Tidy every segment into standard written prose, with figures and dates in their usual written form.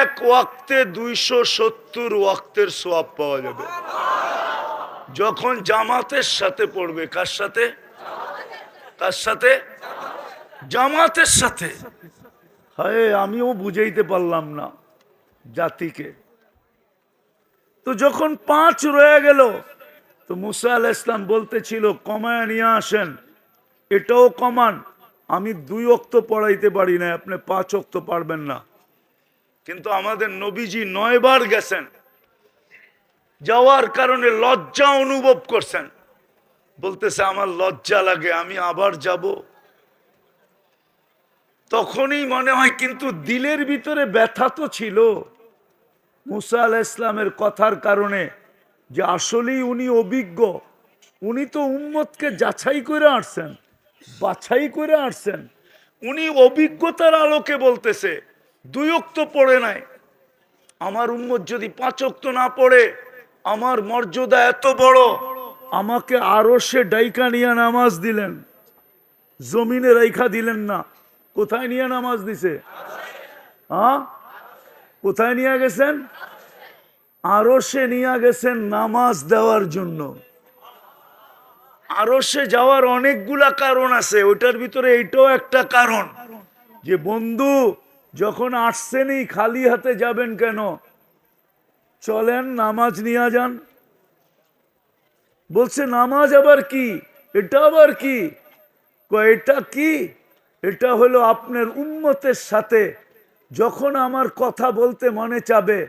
এক ওয়াক্তে 270 ওয়াক্তের সওয়াব পাওয়া যাবে যখন জামাতের সাথে পড়বে। কার সাথে? কার সাথে? জামাতের সাথে। হায়, আমিও বুঝাইতে পারলাম না জাতিকে। তো যখন 5 রয়ে গেল, তো মুসা আলাইহিস সালাম বলতেছিল কমায় নিয়ে আসেন, এটাও কমান। আমি 2 ওয়াক্ত পড়াইতে পারি না, আপনি 5 ওয়াক্ত পারবেন না। কিন্তু আমাদের নবীজি 9 বার গেছেন, যাওয়ার কারণে লজ্জা অনুভব করছেন। বলতেছে আমার লজ্জা লাগে, আমি আবার যাব। তখনই মনে হয়, কিন্তু দিলের ভিতরে ব্যথা তো ছিল মুসা আলাইহিস সালামের কথার কারণে, যে আসলেই উনি অভিজ্ঞ। উনি তো উম্মতকে যাচাই করে আসছেন, বাছাই করে আসছেন। উনি অভিজ্ঞতার আলোকে বলতেছে 2 ওয়াক্ত পড়ে নাই, আমার উম্মত যদি 5 ওয়াক্ত না পড়ে, আমার মর্যাদা এত বড়, আমাকে আরো সে ডাইকা নিয়ে নামাজ দিলেন, জমিনে রাইখা দিলেন না। কোথায় নিয়ে নামাজ দিছে? হ্যাঁ, কোথায় নিয়ে গেছেন? আরো সে নিয়ে গেছেন নামাজ দেওয়ার জন্য। আরো সে যাওয়ার অনেকগুলা কারণ আছে, ওইটার ভিতরে এইটাও একটা কারণ, যে বন্ধু যখন আসছেনই খালি হাতে যাবেন কেন, চলেন নামাজ নিয়ে যান। বলছে নামাজ আবার কি? এটা আবার কি? এটা কি? এটা হলো আপনার উম্মতের সাথে যখন আমার কথা বলতে মনে চাবে,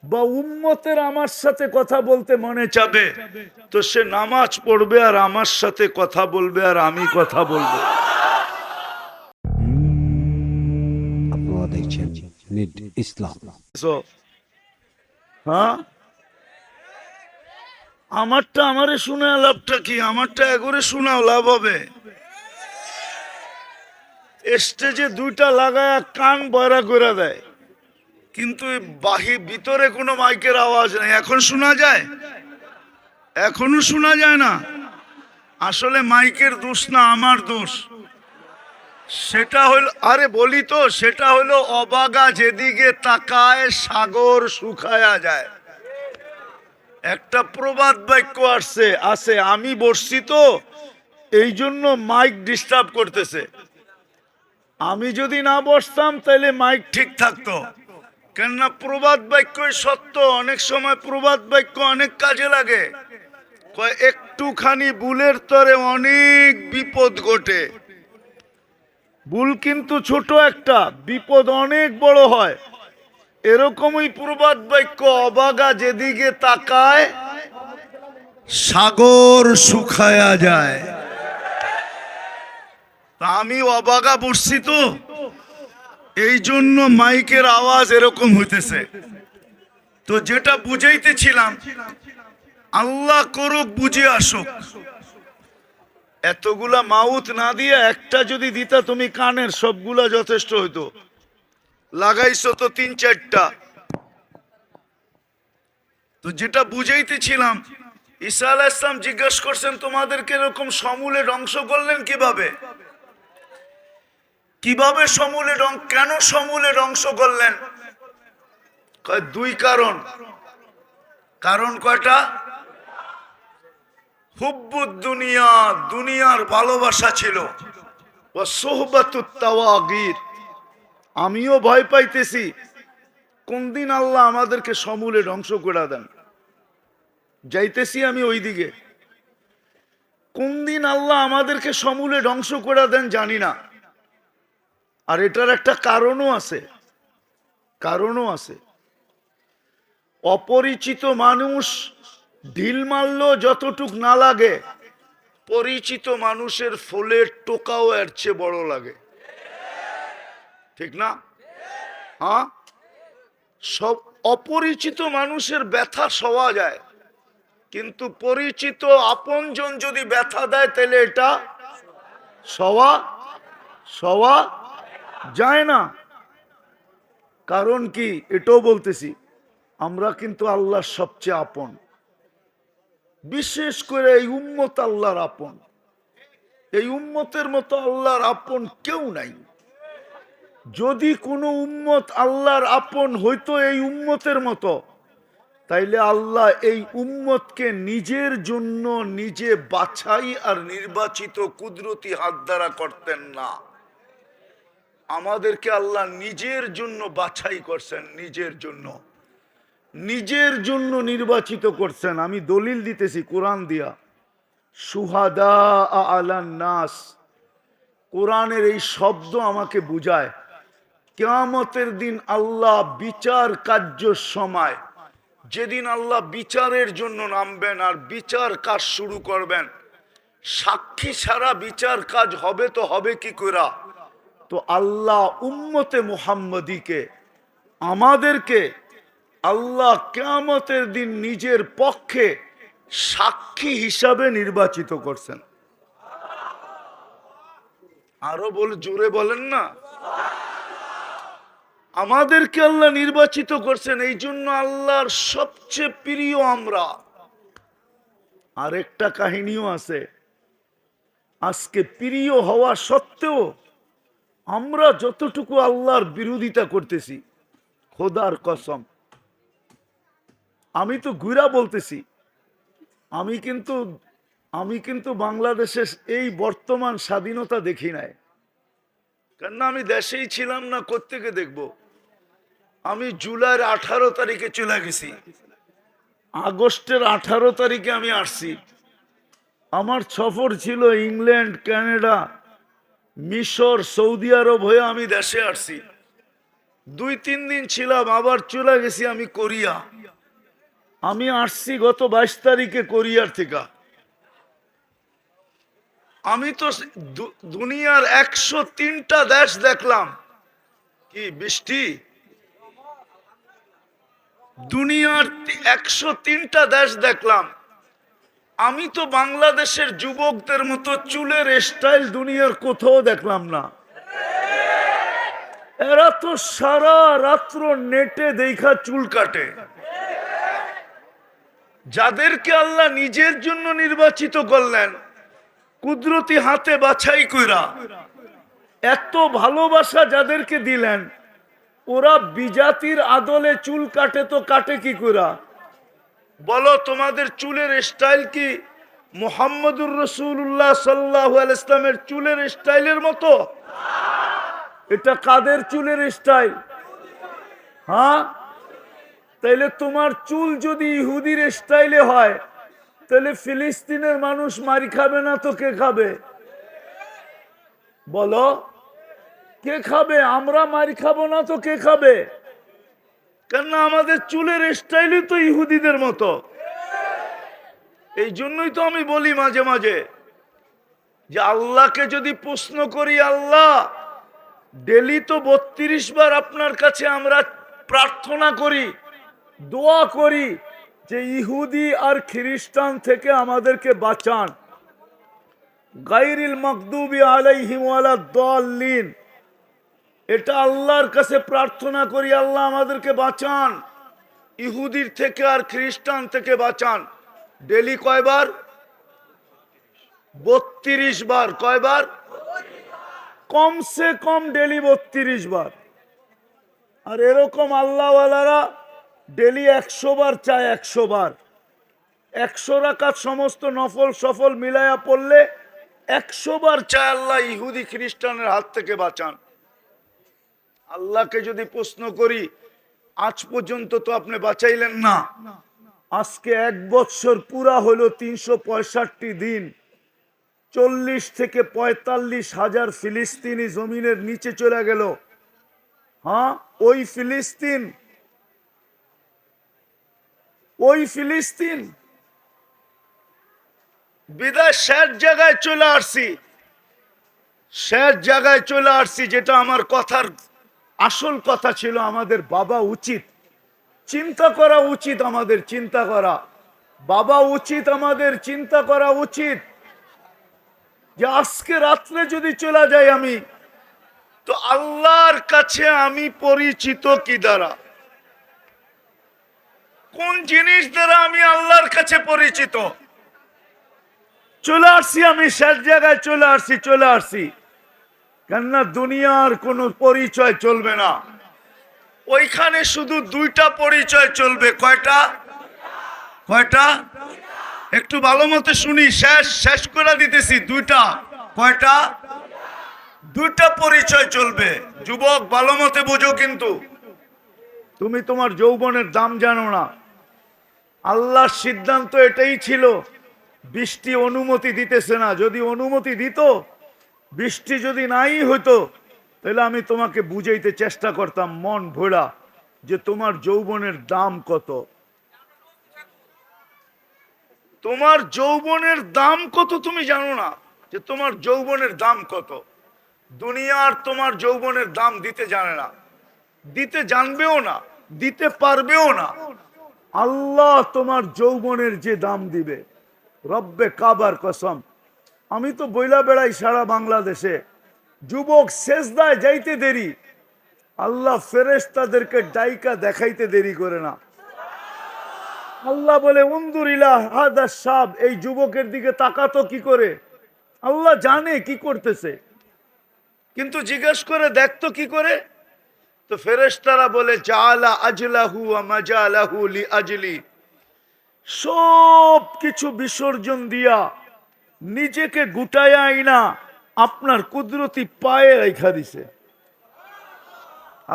বা উম্মতের আমার সাথে কথা বলতে মনে চাবে, তো সে নামাজ পড়বে আর আমার সাথে কথা বলবে, আর আমি কথা বলবো। আপনারা দেখছেন নিড ইসলাম। হ্যাঁ, আমারটা আমারে শোনা লাভটা কি? আমারটা একবারে শোনাও লাভ হবে? স্টেজে 2টা লাগায় কান বয়রা করে দেয়, কিন্তু ভিতরে কোনো মাইকের আওয়াজ নেই। এখন শোনা যায়? এখনো শোনা যায় না। আসলে মাইকের দোষ না, আমার দোষ। সেটা হলো, আরে বলি তো, সেটা হলো অবাগা যেদিকে তাকায় সাগর শুকায়া যায়। একটা প্রবাদ বাক্য আছে, আমি বসছি তো এই জন্য মাইক ডিস্টার্ব করতেছে। আমি যদি না বসতাম তাহলে মাইক ঠিক থাকতো। কেননা প্রবাদ বাক্যই সত্য। অনেক সময় প্রবাদ বাক্য অনেক কাজে লাগে। একটুখানি ভুলের তরে অনেক বিপদ ঘটে। ভুল কিন্তু ছোট একটা, বিপদ অনেক বড় হয়। এরকমই প্রবাদ বাক্য, অবাগা যেদিকে তাকায় সাগর শুকায়া যায়। তা আমি অবাগা বসছি তো এই জন্য মাইকের আওয়াজ এরকম হইতেছে। তো যেটা বুঝাইতেছিলাম, আল্লাহ করুক বুঝে আসুক। এতগুলা মাউথ না দিয়ে একটা যদি দিতা তুমি কানের, সবগুলা যথেষ্ট হইতো। লাগাইছো তো 3-4টা। তো যেটা বুঝাইতেছিলাম, ঈসা আলাইহিস সালাম জিজ্ঞাসা করছেন তোমাদেরকে এরকম সমূলে ধ্বংস করলেন কিভাবে? কিভাবে সমূলে কেন সমূলে ধ্বংস করলেন? 2 কারণ। কারণ কয়টা? হুব্বুদ দুনিয়া, দুনিয়ার ভালোবাসা ছিল, ও সোহবাতুত তাওয়াগীত। আমিও ভয় পাইতেছি কোন দিন আল্লাহ আমাদেরকে সমূলে ধ্বংস করে দেন। যাইতেছি আমি ওই দিকে। কোন দিন আল্লাহ আমাদেরকে সমূলে ধ্বংস করে দেন জানি না। আর এটার একটা কারণও আছে, কারণও আছে। অপরিচিত মানুষ ঢিল মারলেও যতটুক না লাগে, পরিচিত মানুষের ফুলের টোকাও এর চেয়ে বড় লাগে। ঠিক না? হ্যাঁ, সব অপরিচিত মানুষের ব্যথা সওয়া যায়, কিন্তু পরিচিত আপনজন যদি ব্যথা দেয় তাহলে এটা সওয়া যায় না। কারণ কি? এটাও বলতেছি, আমরা কিন্তু আল্লাহর সবচেয়ে আপন। বিশেষ করে এই উম্মত আল্লাহর আপন। এই উম্মতের মতো আল্লাহর আপন কেউ নাই। যদি কোনো উম্মত আল্লাহর আপন হইতো এই উম্মতের মতো, তাইলে আল্লাহ এই উম্মতকে নিজের জন্য নিজে বাছাই আর নির্বাচিত কুদরতি হাত দ্বারা করতেন না। আমাদেরকে আল্লাহ নিজের জন্য বাছাই করছেন, নিজের জন্য, নিজের জন্য নির্বাচিত করছেন। আমি দলিল দিতেছি কোরআন দিয়া। সুহাদা আলান নাস, কোরআনের এই শব্দ আমাকে বুঝায় কিয়ামতের দিন আল্লাহ বিচার কার্যের সময়, যেদিন আল্লাহ বিচারের জন্য নামবেন আর বিচার কাজ শুরু করবেন, সাক্ষী ছাড়া বিচার কাজ হবে তো হবে কি করে? তো আল্লাহ উম্মতে মুহাম্মদীকে, আমাদেরকে আল্লাহ কিয়ামতের দিন নিজের পক্ষে সাক্ষী হিসাবে নির্বাচিত করছেন। আরো জোরে বলেন না। আমাদেরকে আল্লাহ নির্বাচিত করছেন, এই জন্য আল্লাহর সবচেয়ে প্রিয় আমরা। আরেকটা কাহিনীও আছে, আজকে প্রিয় হওয়া সত্ত্বেও আমরা যতটুকু আল্লাহর বিরোধিতা করতেছি, খোদার কসম, আমি তো ঘুরা বলতেছি, আমি কিন্তু বাংলাদেশের এই বর্তমান স্বাধীনতা দেখি নাই, কেননা আমি দেশেই ছিলাম না, কোত্থেকে দেখব? আমি জুলাইয়ের 18 তারিখে চলে গেছি, আগস্টের 18 তারিখে আমি আসছি। আমার সফর ছিল ইংল্যান্ড, কানাডা, মিশর, সৌদি আরব হয়ে আমি দেশে আসছি। 2-3 দিন ছিলাম, আবার চলে গেছি আমি কোরিয়া। আমি আসছি গত 22 তারিখে কোরিয়ার থেকে। আমি তো দুনিয়ার 103টা দেশ দেখলাম। কি বৃষ্টি! দুনিয়ার 103টা দেশ দেখলাম। আমি তো বাংলাদেশের যুবকদের মতো চুলের স্টাইল দুনিয়ার কোথাও দেখলাম না। এরা তো সারা রাত্র নেটে দেখা চুল কাটে। যাদেরকে আল্লাহ নিজের জন্য নির্বাচিত করলেন, কুদরতি হাতে বাছাই কইরা, এত ভালোবাসা যাদেরকে দিলেন, ওরা বিজাতির আদলে চুল কাটে তো কাটে কি কইরা? বলো, তোমাদের চুলের স্টাইল কি মুহাম্মদুর রাসূলুল্লাহ সাল্লাল্লাহু আলাইহি ওয়াসাল্লামের চুলের স্টাইলের মতো? এটা কাদের চুলের স্টাইল? হ্যাঁ, তাইলে তোমার চুল যদি ইহুদির স্টাইলে হয়, তাহলে ফিলিস্তিনের মানুষ মারি খাবে না তো কে খাবে? বলো, কে খাবে? আমরা মারি খাবো না তো কে খাবে? কেননা আমাদের চুলের স্টাইলই তো ইহুদিদের মতো। এই জন্যই তো আমি বলি মাঝে মাঝে যে আল্লাহকে যদি প্রশ্ন করি, আল্লাহ ডেলি তো 32 বার আপনার কাছে আমরা প্রার্থনা করি, দোয়া করি যে ইহুদি আর খ্রিস্টান থেকে আমাদেরকে বাঁচান, গায়রিল মাগদুবি আলাইহিম ওয়ালাদ-দাল্লিন, এটা আল্লাহর কাছে প্রার্থনা করি, আল্লাহ আমাদেরকে বাঁচান, ইহুদির থেকে আর খ্রিস্টান থেকে বাঁচান। ডেলি কয়বার? 32 বার। কয়বার? কমসে কম ডেলি 32 বার। আর এরকম আল্লাহওয়ালারা ডেলি 100 বার চায়, 100 বার। 100 রাকাত সমস্ত নফল সফল মিলায়া পড়লে 100 বার চায় আল্লাহ ইহুদি খ্রিস্টানের হাত থেকে বাঁচান। আল্লাহকে যদি প্রশ্ন করি, আজ পর্যন্ত তো আপনি বাঁচাইলেন না, আজকে 1 বৎসর পুরা হলো 365 দিন, 40 থেকে 45 হাজার ফিলিস্তিনি জমিনের নিচে চলে গেল। হ্যাঁ, ওই ফিলিস্তিন বিদায় শেষ জায়গায় চলে আসছি, শেষ জায়গায় চলে আসছি। যেটা আমার কথার আসল কথা ছিল, আমাদের বাবা উচিত, চিন্তা করা উচিত, আমাদের চিন্তা করা বাবা উচিত, আমাদের চিন্তা করা উচিত যে আজকে রাত্রে যদি চলে যাই আমি, তো আল্লাহর কাছে আমি পরিচিত কি দ্বারা? কোন জিনিস দ্বারা আমি আল্লাহর কাছে পরিচিত? চলে আসছি, আমি শেষ জায়গায় চলে আসছি। কেননা দুনিয়ার কোনো পরিচয় চলবে না, ওইখানে শুধু দুইটা পরিচয় চলবে। কয়টা? কয়টা? একটু ভালো মতো শুনি, শেষ শেষ করে দিতেছি। দুইটা। কয়টা? দুইটা পরিচয় চলবে। যুবক ভালো মতে বোঝো, কিন্তু তুমি তোমার যৌবনের দাম জানো না। আল্লাহর সিদ্ধান্ত এটাই ছিল, বৃষ্টি অনুমতি দিতেছে না, যদি অনুমতি দিত, বৃষ্টি যদি নাই হতো, তাহলে আমি তোমাকে বুঝাইতে চেষ্টা করতাম মন ভোলা যে তোমার যৌবনের দাম কত। তোমার যৌবনের দাম কত তুমি জানো না, যে তোমার যৌবনের দাম কত। দুনিয়ার তোমার যৌবনের দাম দিতে জানে না, দিতে জানবেও না, দিতে পারবেও না। আল্লাহ তোমার যৌবনের যে দাম দিবে, রব্বে কাবার কসম। আমি তো বইলা বেড়াই সারা বাংলাদেশে, যুবক সেজদায় যাইতে দেরি, আল্লাহ ফেরেশতাদেরকে ডাইকা দেখাইতে দেরি করে না। আল্লাহ বলে উনদুরিলা হাদা শাব, এই যুবকের দিকে তাকাতো কি করে? আল্লাহ জানে কি করতেছে, কিন্তু জিজ্ঞেস করে দেখতো কি করে? তো ফেরেশতারা বলে জাআলা আজলাহু ওয়া মাজালাহু লিআজলি, সব কিছু বিসর্জন দিয়া নিজেকে গুটায়া আইনা আপনার কুদরতি পায়ে রেখা দিছে।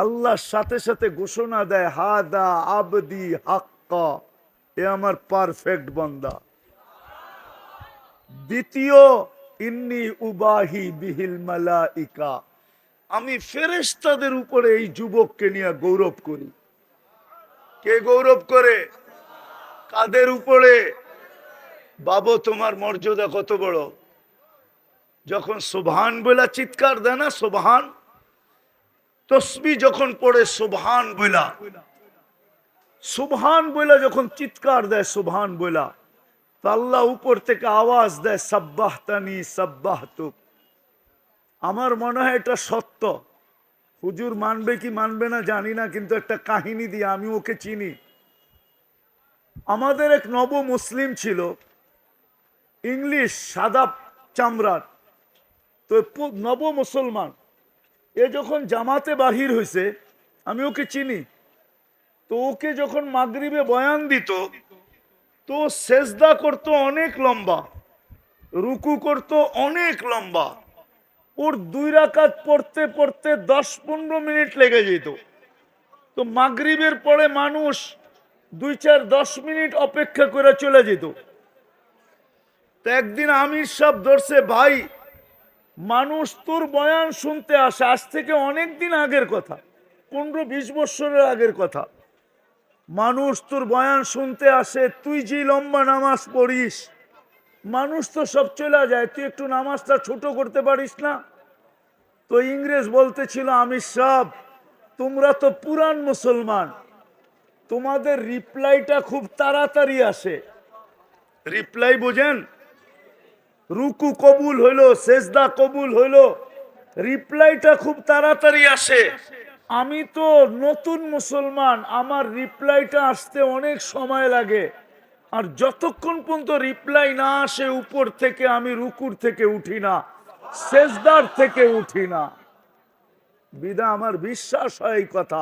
আল্লাহর সাথে সাথে ঘোষণা দেয় হাদা আবদি হাক্কা, এ আমার পারফেক্ট বান্দা। দ্বিতীয়, ইন্নি উবাহি বিহিল মালাইকা, আমি ফেরেশতাদের উপরে এই যুবককে নিয়ে গৌরব করি। কে গৌরব করে? কাদের উপরে? বাবু তোমার মর্যাদা কত বড়, যখন সুবহান বলা চিৎকার দেয় না, সুবহান তসবিহ যখন পড়ে সুবহান বলা, সুবহান বলা যখন চিৎকার দেয় সুবহান বলা, তো আল্লাহ উপর থেকে আওয়াজ দেয় সাব্বাহতানি সাব্বাহতুক। আমার মনে হয় এটা সত্য, হুজুর মানবে কি মানবে না জানি না, কিন্তু একটা কাহিনী দিয়ে, আমি ওকে চিনি। আমাদের এক নব মুসলিম ছিল, ইংলিশ সাদা চামড়ার, তো নব মুসলমান, এ যখন জামাতে বাহির হয়েছে, আমি ওকে চিনি। তো ওকে যখন মাগরিবে বয়ান দিত, তো সেজদা করতো অনেক লম্বা, রুকু করতো অনেক লম্বা, ওর 2 রাকাত পড়তে পড়তে 10-15 মিনিট লেগে যেত। তো মাগরিবের পরে মানুষ 2-4-10 মিনিট অপেক্ষা করে চলে যেত। তো একদিন আমির সাহেব ধরছে, ভাই মানুষ তোর বয়ান শুনতে আসে, আজ থেকে অনেক দিন আগের কথা, 15-20 বছরের আগের কথা, মানুষ তোর বয়ান শুনতে আসে, তুই যে লম্বা নামাজ পড়িস, মানুষ তো সব চলে যায়, তুই একটু নামাজটা ছোট করতে পারিস না? তো ইংরেজ বলতেছিল, আমির সাহেব তোমরা তো পুরান মুসলমান, তোমাদের রিপ্লাইটা খুব তাড়াতাড়ি আসে। রিপ্লাই বোঝেন? রুকু কবুল হইলো, সেজদা কবুল হইলো, রিপ্লাইটা খুব তাড়াতাড়ি আসে। আমি তো নতুন মুসলমান, আমার রিপ্লাইটা আসতে অনেক সময় লাগে, আর যতক্ষণ পর্যন্ত রিপ্লাই না আসে উপর থেকে, আমি রুকুর থেকে উঠি না, সেজদার থেকে উঠি না। বিদা আমার বিশ্বাস হয় এই কথা,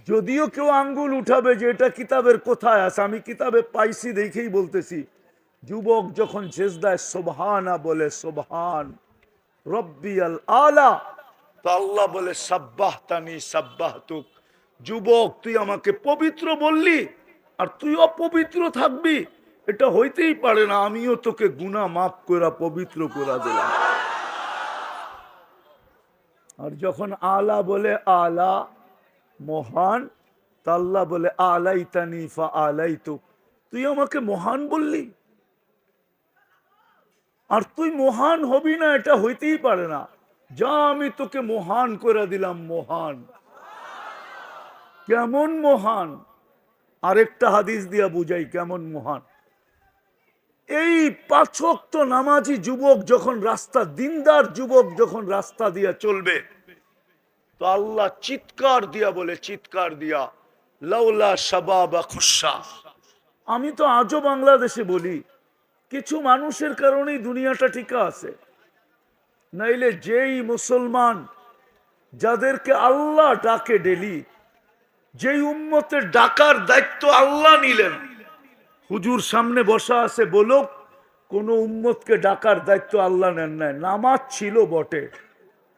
যদিও কেউ আঙ্গুল উঠাবে যে এটা কিতাবের কোথায় আছে, আমি কিতাবে পাইছি দেখেই বলতেছি। যুবক যখন সেজদায় সুবহানা বলে, সুবহান রব্বিয়াল আলা, তো আল্লাহ বলে সাব্বাহতানি সাব্বাহতুক। যুবক তুই আমাকে পবিত্র বললি, আর তুই অপবিত্র থাকবি, এটা হইতেই পারে না, আমিও তোকে গুনাহ মাফ করা পবিত্র করে দিলাম। আর যখন আলা বলে, আলা মহান, তা আল্লাহ বলে আলাইতানি ফা আলাইতুক, তুই আমাকে মহান বললি, আর তুই মহান হবি না, এটা হইতেই পারে না, যা আমি তোকে মহান করে দিলাম। মহান কেমন মহান? আরেকটা হাদিস দিয়া বুঝাই কেমন মহান। এই 5 ওয়াক্ত নামাজি যুবক যখন রাস্তা, দিনদার যুবক যখন রাস্তা দিয়া চলবে, তো আল্লাহ চিৎকার দিয়া বলে, চিৎকার দিয়া, লাউলা শাবাবা খুশা। আমি তো আজও বাংলাদেশে বলি, কিছু মানুষের কারণেই দুনিয়াটা ঠিক আছে। নাইলে যেই মুসলমান যাদেরকে আল্লাহ ডাকে ডেলি, যেই উম্মতের ডাকার দায়িত্ব আল্লাহ নিলেন, হুজুর সামনে বসা আছে বলুক কোন উম্মতকে ডাকার দায়িত্ব আল্লাহ নেন নাই। নামাজ ছিল বটে,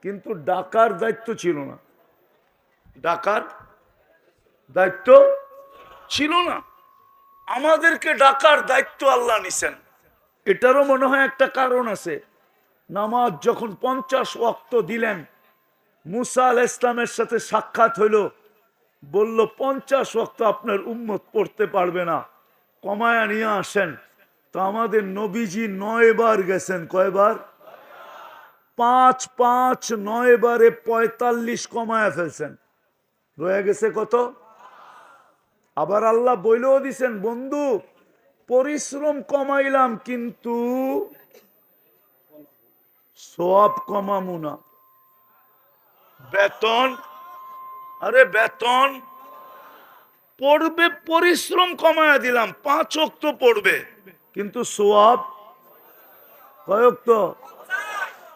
কিন্তু ডাকার দায়িত্ব ছিল না। ডাকার দায়িত্ব ছিল না। আমাদেরকে ডাকার দায়িত্ব আল্লাহ নিছেন। এটারও মনে হয় একটা কারণ আছে। নামাজ যখন 50 ওয়াক্ত দিলেন, মুসা আলাইহিস সালামের সাথে সাক্ষাৎ হইল, বলল 50 ওয়াক্ত আপনার উম্মত পড়তে পারবে না, কমায়া নিয়ে আসেন। তো আমাদের নবীজি 9 বার গেছেন। কয়বার? 5 5 9 বারে 45 কমায়া ফেলছেন। রয়ে গেছে কত? আবার আল্লাহ বইলেও দিছেন, বন্ধু পরিশ্রম কমাইলাম কিন্তু সওয়াব কমামু না। বেতন, আরে বেতন পড়বে, পরিশ্রম কমায়া দিলাম, 5 ওয়াক্ত পড়বে, কিন্তু সওয়াব কয় ওয়াক্ত?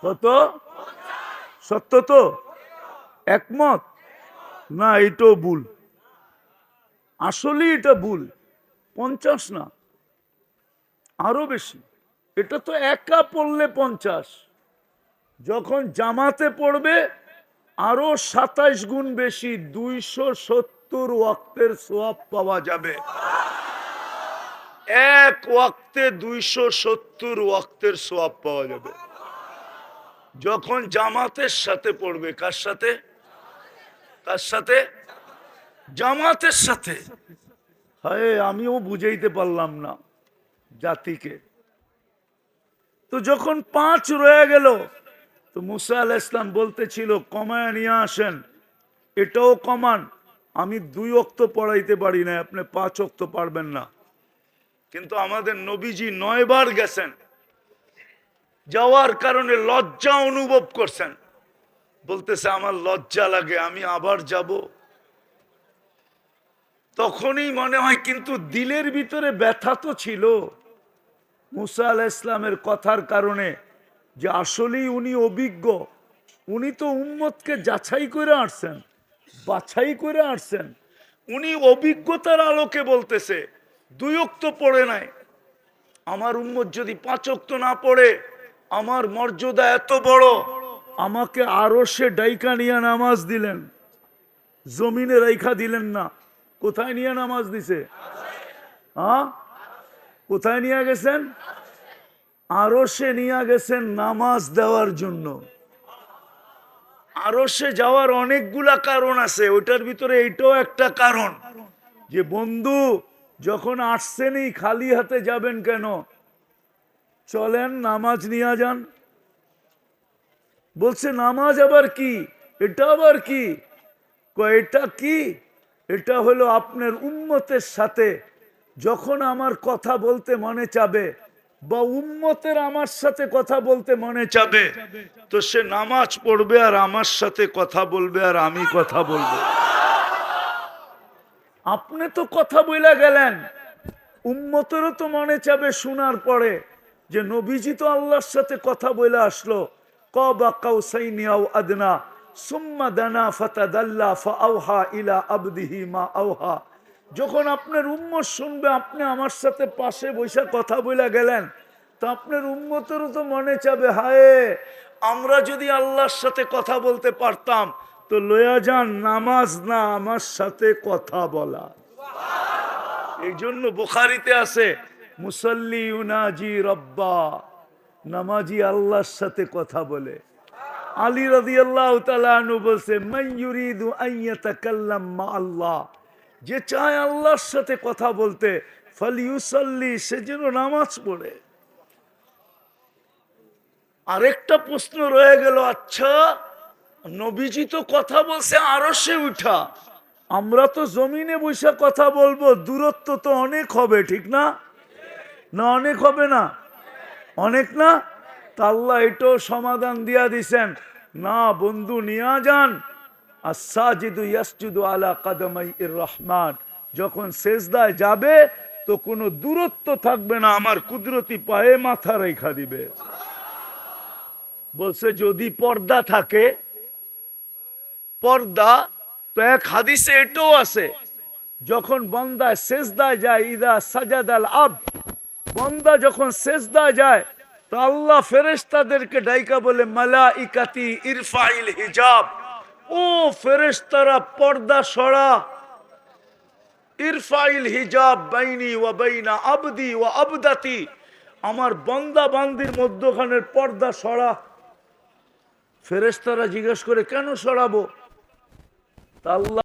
কত? সত্য তো? একমত না? এটাও ভুল, আসলে এটা ভুল। 50 না, আরো বেশি। এটা তো একা পড়লে 50, যখন জামাতে পড়বে আরো 27 গুণ বেশি, 270 ওয়াক্তের সওয়াব পাওয়া যাবে। এক ওয়াক্তে 270 ওয়াক্তের সওয়াব পাওয়া যাবে যখন জামাতের সাথে পড়বে। কার সাথে? কার সাথে? জামাতের সাথে। হায়, আমিও বুঝাইতে পারলাম না জাতিকে। তো যখন 5 রয়ে গেল, তো মুসা আলাইহিস সালাম বলতেছিল কমায় নিয়ে আসেন, এটাও কমান। আমি 2 ওয়াক্ত পড়াইতে পারি না, আপনি 5 ওয়াক্ত পারবেন না। কিন্তু আমাদের নবীজি 9 বার গেছেন, যাওয়ার কারণে লজ্জা অনুভব করছেন। বলতেছে আমার লজ্জা লাগে, আমি আবার যাব। তখনই মনে হয়, কিন্তু দিলের ভিতরে ব্যথা তো ছিল মুসা আলাইহিস সালামের কথার কারণে, যে আসলেই উনি অভিজ্ঞ। উনি তো উম্মতকে যাচাই করে আসছেন, বাছাই করে আসছেন। উনি অভিজ্ঞতার আলোকে বলতেছে 2 ওয়াক্ত পড়ে নাই। আমার উম্মত যদি 5 ওয়াক্ত না পড়ে, আমার মর্যাদা এত বড়, আমাকে আরশে ডাইকা নিয়ে নামাজ দিলেন, জমিনে রাইখা দিলেন না। কোথায় নিয়ে নামাজ দিছে? হ্যাঁ, কোথায় নিয়ে গেছেন? আরশে নিয়ে গেছেন নামাজ দেওয়ার জন্য। আরশে যাওয়ার অনেকগুলা কারণ আছে, ওইটার ভিতরে এইটাও একটা কারণ, যে বন্ধু যখন আসছেনই খালি হাতে যাবেন কেন? চলেন নামাজ নিয়ে যান। বলছে নামাজ আবার কি? এটা আবার কি? এটা কি? এটা হলো আপনার উম্মতের সাথে যখন আমার কথা বলতে মনে চাবে, বা উম্মতের আমার সাথে কথা বলতে মনে চাবে, তো সে নামাজ পড়বে আর আমার সাথে কথা বলবে, আর আমি কথা বলবো। আপনি তো কথা বইলা গেলেন, উম্মতেরও তো মনে চাবে শোনার পরে যে নবীজি তো আল্লাহর সাথে কথা বইলা আসলো। কাবা কাউসাইনি আও আদনা সুম্মা দানা ফাতাদাল্লা ফাআওহা ইলা আবদিহি মা আওহা। যখন আপনার উম্মত শুনবে আপনি আমার সাথে পাশে বসে কথা বইলা গেলেন, তো আপনার উম্মতেরও তো মনে চাবে, হায় আমরা যদি আল্লাহর সাথে কথা বলতে পারতাম। তো লয়া যান নামাজ না, আমার সাথে কথা বলা। এই জন্য বুখারীতে আছে মুসাল্লি ইউনাজি রব্বা, নামাজি আল্লাহর সাথে কথা বলে। আলী রাদিয়াল্লাহু তাআলা আনহু বলছে, মান ইউরিদু আন ইয়াতাকাল্লাম মা আল্লাহ, যে চায় আল্লাহর সাথে কথা বলতে, ফালিউসাল্লি, সে যেন নামাজ পড়ে। আরেকটা প্রশ্ন রয়ে গেল, আচ্ছা নবীজি তো কথা বলছে আরশে উঠা, আমরা তো জমিনে বসে কথা বলবো, দূরত্ব তো অনেক হবে, ঠিক না? না অনেক হবে না? অনেক না? তা আল্লাহ এটাও সমাধান দিয়া দিছেন, না বন্ধু নিয়া যান। আস-সাজিদু ইয়াসজুদু আলা কাদামাইর রহমান, যখন সেজদায় যাবে তো কোনো দূরত্ব থাকবে না, আমার কুদরতি পায়ে মাথা রেখা দিবে। বলছে যদি পর্দা থাকে, পর্দা তো এক হাদিসে এটাও আছে, যখন বান্দা সেজদায় যায়, ইদা সাজাদাল আবদ, বান্দা যখন সেজদায় যায় তো আল্লাহ ফেরেশতাদেরকে ডাইকা বলে মালাইকাতি ইরফাইল হিজাব, ও ফেরেশতারা পর্দা সরা, ইরফাইল হিজাব বাইনি ওয়া বাইনা আবদি ওয়া আবদাতি, আমার বান্দা বান্দির মধ্যখানের পর্দা সরা। ফেরেশতারা জিজ্ঞেস করে কেন সরাবো? তা আল্লাহ